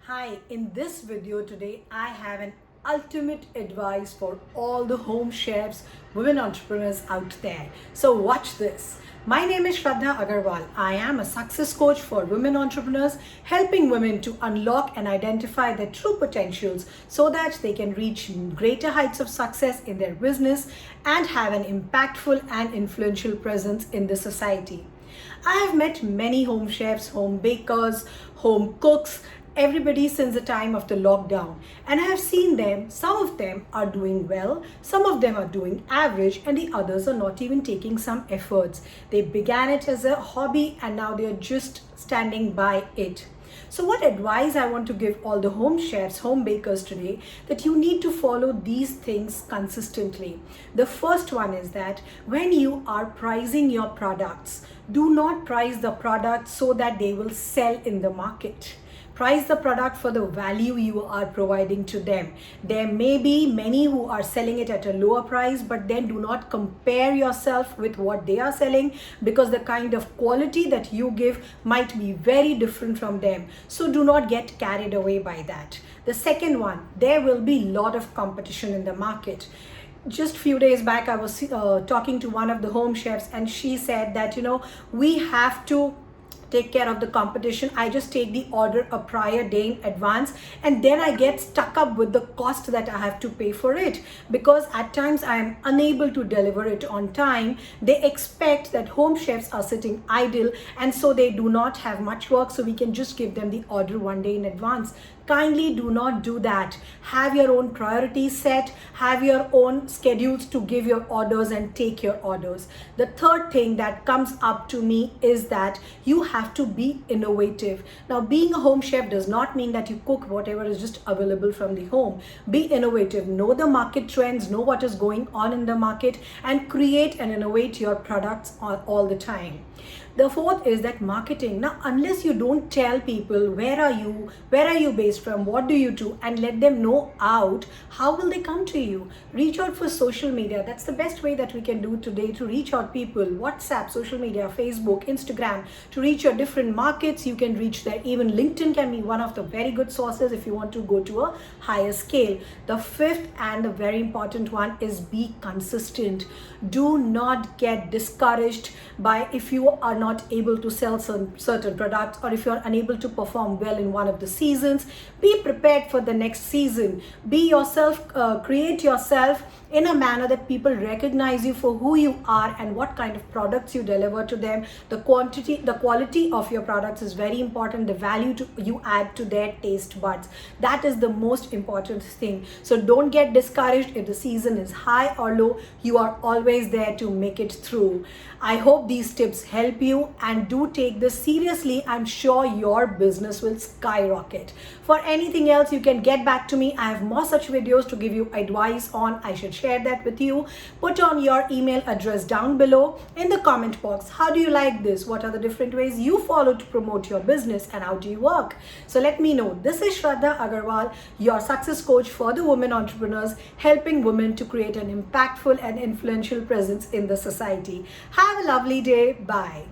Hi, in this video today, I have an ultimate advice for all the home chefs, women entrepreneurs out there. So watch this. My name is Shraddha Agarwal. I am a success coach for women entrepreneurs, helping women to unlock and identify their true potentials so that they can reach greater heights of success in their business and have an impactful and influential presence in the society. I have met many home chefs, home bakers, home cooks, everybody since the time of the lockdown, and I have seen them. Some of them are doing well, some of them are doing average, and the others are not even taking some efforts. They began it as a hobby and now they are just standing by it. So what advice I want to give all the home chefs, home bakers today, that you need to follow these things consistently. The first one is that when you are pricing your products, do not price the products so that they will sell in the market. Price the product for the value you are providing to them. There may be many who are selling it at a lower price, but then do not compare yourself with what they are selling, because the kind of quality that you give might be very different from them. So do not get carried away by that. The second one, there will be a lot of competition in the market. Just few days back, I was talking to one of the home chefs, and she said that, we have to take care of the competition. I just take the order a prior day in advance, and then I get stuck up with the cost that I have to pay for it, because at times I am unable to deliver it on time. They expect that home chefs are sitting idle, and so they do not have much work, so we can just give them the order one day in advance. Kindly do not do that. Have your own priorities set, have your own schedules to give your orders and take your orders. The third thing that comes up to me is that you have to be innovative. Now, being a home chef does not mean that you cook whatever is just available from the home. Be innovative, know the market trends, know what is going on in the market, and create and innovate your products all the time. The fourth is that marketing. Now, unless you don't tell people where are you based from, what do you do, and let them know out, how will they come to you? Reach out for social media. That's the best way that we can do today to reach out people. WhatsApp, social media, Facebook, Instagram, to reach your different markets. You can reach there. Even LinkedIn can be one of the very good sources if you want to go to a higher scale. The fifth and the very important one is be consistent. Do not get discouraged by if you are not able to sell certain products, or if you're unable to perform well in one of the seasons. Be prepared for the next season. Be yourself, create yourself in a manner that people recognize you for who you are and what kind of products you deliver to them. The quality of your products is very important. The value you add to their taste buds, that is the most important thing. So don't get discouraged if the season is high or low. You are always there to make it through. I hope these tips help you, and do take this seriously. I'm sure your business will skyrocket. For anything else, you can get back to me. I have more such videos to give you advice on. I should share that with you. Put on your email address down below in the comment box. How do you like this? What are the different ways you follow to promote your business, and how do you work? So let me know. This is Shraddha Agarwal, your success coach for the women entrepreneurs, helping women to create an impactful and influential presence in the society. Have a lovely day. Bye.